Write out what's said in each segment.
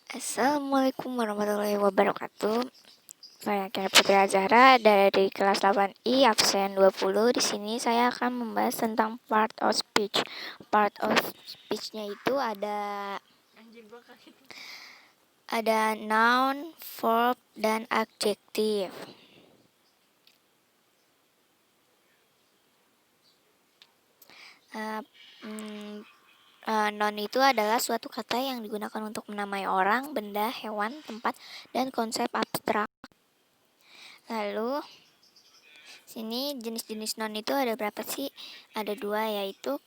Assalamualaikum warahmatullahi wabarakatuh. Saya Kira Putri Azhara dari kelas 8I absen 20. Di sini saya akan membahas tentang part of speech. Part of speech-nya itu ada noun, verb, dan adjective. Noun itu adalah suatu kata yang digunakan untuk menamai orang, benda, hewan, tempat, dan konsep abstrak. Lalu sini jenis-jenis noun itu ada berapa sih? Ada dua, yaitu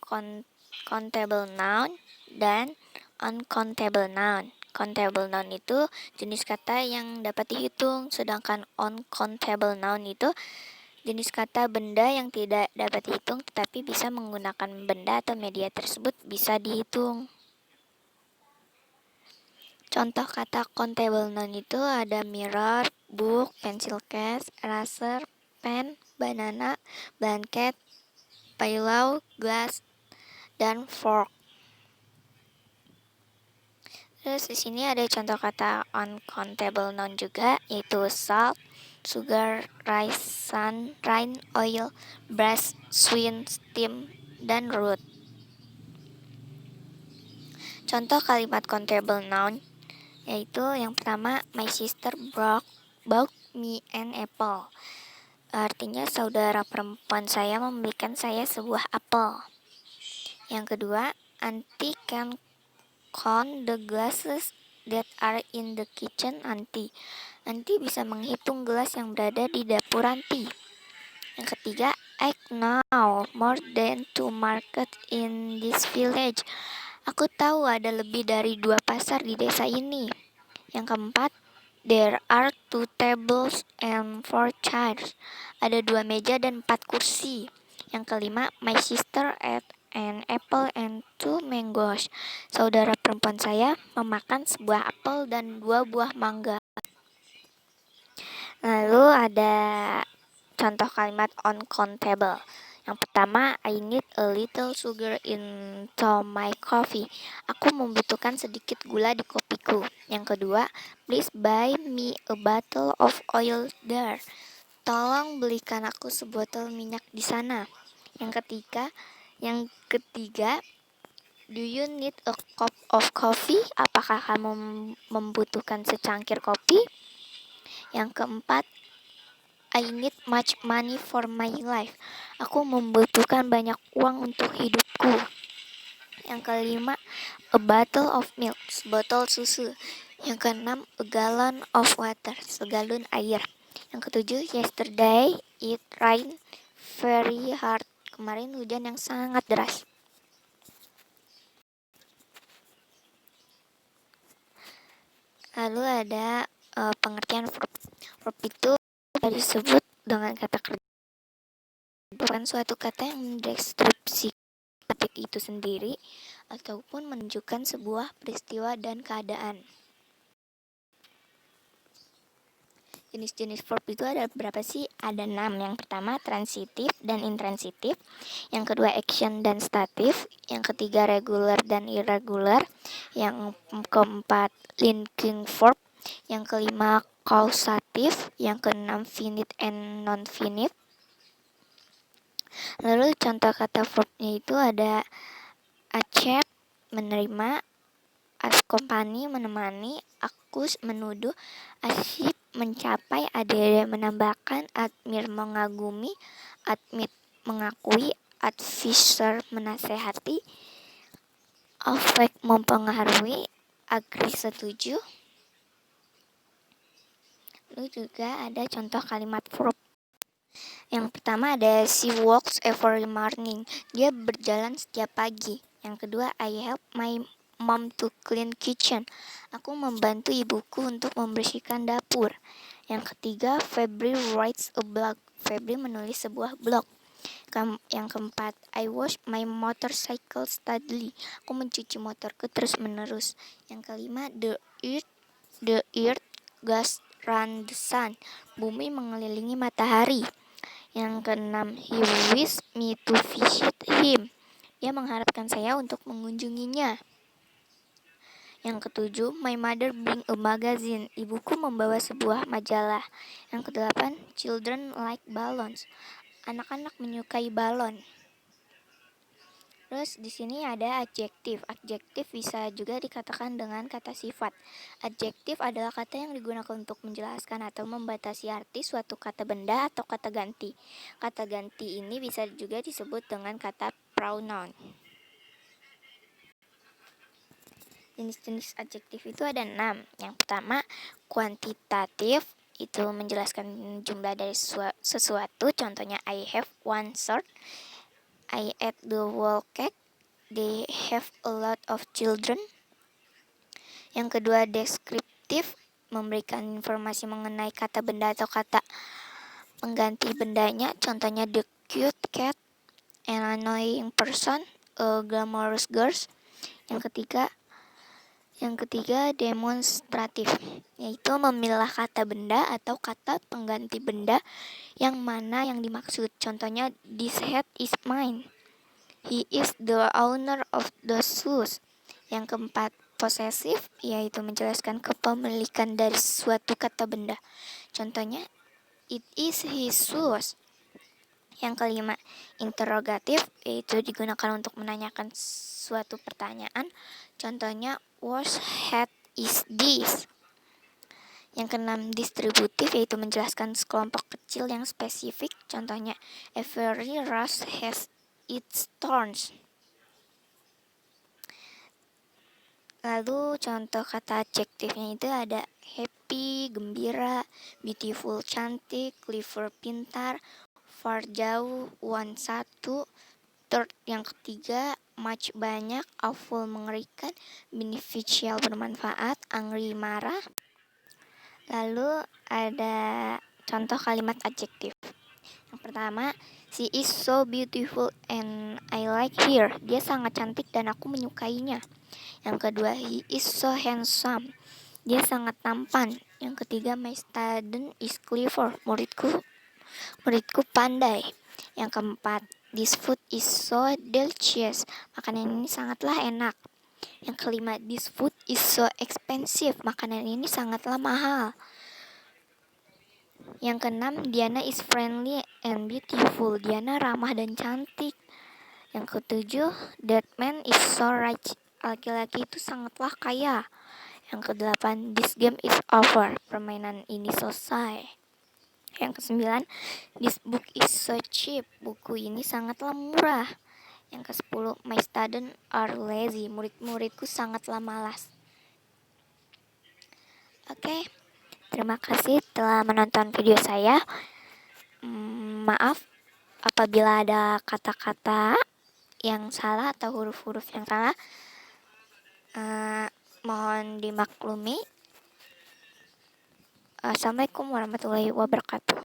countable noun dan uncountable noun. Countable noun itu jenis kata yang dapat dihitung, sedangkan uncountable noun itu jenis kata benda yang tidak dapat dihitung tetapi bisa menggunakan benda atau media tersebut bisa dihitung. Contoh kata countable noun itu ada mirror, book, pencil case, eraser, pen, banana, blanket, pillow, glass, dan fork. Terus di sini ada contoh kata uncountable noun juga, yaitu salt, sugar, rice, sun, rain, oil, brush, swing, steam, dan root. Contoh kalimat countable noun yaitu yang pertama, my sister bought me an apple. Artinya saudara perempuan saya membelikan saya sebuah apel. Yang kedua, auntie can count the glasses that are in the kitchen. Auntie bisa menghitung gelas yang berada di dapur auntie. Yang ketiga, I know more than 2 markets in this village. Aku tahu ada lebih dari 2 pasar di desa ini. Yang keempat, there are 2 tables and 4 chairs. Ada 2 meja dan 4 kursi. Yang kelima, my sister ate an apple and 2 mangoes. Saudara perempuan saya memakan sebuah apel dan 2 buah mangga. Lalu ada contoh kalimat uncountable. Yang pertama, I need a little sugar into my coffee. Aku membutuhkan sedikit gula di kopiku. Yang kedua, please buy me a bottle of oil there. Tolong belikan aku sebotol minyak di sana. Yang ketiga, do you need a cup of coffee? Apakah kamu membutuhkan secangkir kopi? Yang keempat, I need much money for my life. Aku membutuhkan banyak uang untuk hidupku. Yang kelima, a bottle of milk, sebotol susu. Yang keenam, a gallon of water, segalon air. Yang ketujuh, yesterday it rained very hard. Kemarin hujan yang sangat deras. Lalu ada pengertian verb. Verb itu disebut dengan kata kerja. Bukan suatu kata yang mendeskripsi topik itu sendiri ataupun menunjukkan sebuah peristiwa dan keadaan. Jenis-jenis verb itu ada berapa sih? Ada 6. Yang pertama transitif dan intransitif. Yang kedua action dan statif. Yang ketiga regular dan irregular. Yang keempat linking verb. Yang kelima causatif. Yang keenam finite and non-finite. Lalu contoh kata verbnya itu ada accept, menerima, accompany, menemani, accuse, menuduh, achieve, mencapai, adhere, menambahkan, admire, mengagumi, admit, mengakui, advisor, menasehati, affect, mempengaruhi, agree, setuju. Lalu juga ada contoh kalimat verb. Yang pertama ada she walks every morning. Dia berjalan setiap pagi. Yang kedua, I help my mom to clean kitchen. Aku membantu ibuku untuk membersihkan dapur. Yang ketiga, Febri writes a blog. Febri menulis sebuah blog. Yang keempat, I wash my motorcycle steadily. Aku mencuci motorku terus-menerus. Yang kelima, the earth goes round the sun. Bumi mengelilingi matahari. Yang keenam, he wished me to visit him. Dia mengharapkan saya untuk mengunjunginya. Yang ketujuh, my mother bring a magazine. Ibuku membawa sebuah majalah. Yang kedelapan, children like balloons. Anak-anak menyukai balon. Terus di sini ada adjektif. Adjektif bisa juga dikatakan dengan kata sifat. Adjektif adalah kata yang digunakan untuk menjelaskan atau membatasi arti suatu kata benda atau kata ganti. Kata ganti ini bisa juga disebut dengan kata pronoun. Jenis-jenis adjektif itu ada 6. Yang pertama, kuantitatif, itu menjelaskan jumlah dari sesuatu. Contohnya, I have one shirt, I ate the whole cake, they have a lot of children. Yang kedua, deskriptif, memberikan informasi mengenai kata benda atau kata pengganti bendanya. Contohnya, the cute cat, an annoying person, a glamorous girl. Yang ketiga, demonstratif, yaitu memilah kata benda atau kata pengganti benda yang mana yang dimaksud. Contohnya, this hat is mine, he is the owner of the shoes. Yang keempat, posesif, yaitu menjelaskan kepemilikan dari suatu kata benda. Contohnya, it is his shoes. Yang kelima, interrogatif, yaitu digunakan untuk menanyakan suatu pertanyaan. Contohnya, whose hat is this? Yang keenam, distributif, yaitu menjelaskan sekelompok kecil yang spesifik. Contohnya, every rose has its thorns. Lalu contoh kata adjektifnya itu ada happy, gembira, beautiful, cantik, clever, pintar, far, jauh, one, satu, third, yang ketiga, much, banyak, awful, mengerikan, beneficial, bermanfaat, angry, marah. Lalu ada contoh kalimat adjektif. Yang pertama, she is so beautiful and I like her. Dia sangat cantik dan aku menyukainya. Yang kedua, he is so handsome. Dia sangat tampan. Yang ketiga, my student is clever. Muridku pandai. Yang keempat, this food is so delicious. Makanan ini sangatlah enak. Yang kelima, this food is so expensive. Makanan ini sangatlah mahal. Yang keenam, Diana is friendly and beautiful. Diana ramah dan cantik. Yang ketujuh, that man is so rich. Laki-laki itu sangatlah kaya. Yang kedelapan, this game is over. Permainan ini selesai. Yang kesembilan, this book is so cheap. Buku ini sangatlah murah. Yang kesepuluh, my students are lazy. Murid-muridku sangatlah malas. Oke, terima kasih telah menonton video saya. Maaf apabila ada kata-kata yang salah atau huruf-huruf yang salah. Mohon dimaklumi. Assalamualaikum warahmatullahi wabarakatuh.